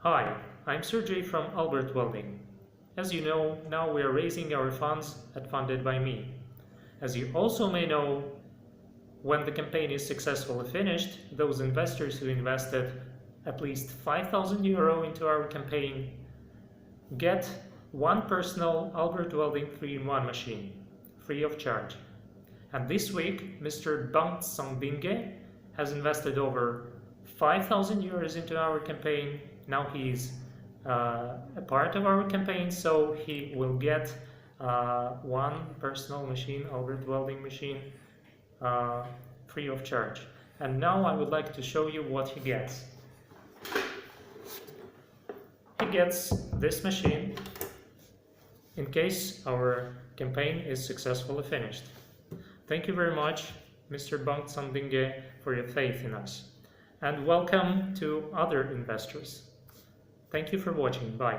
Hi, I'm Sergey from Albert Welding. As you know, now we are raising our funds at FundedByMe. As you also may know, when the campaign is successfully finished, those investors who invested at least €5,000 into our campaign get one personal Albert Welding 3-in-1 machine, free of charge. And this week, Mr. Bengt Sandinge has invested over €5,000 into our campaign. Now he is a part of our campaign, so he will get one personal machine, Albert Welding machine, free of charge. And now I would like to show you what he gets. He gets this machine in case our campaign is successfully finished. Thank you very much, Mr. Bengt Sandinge, for your faith in us. And welcome to other investors. Thank you for watching. Bye.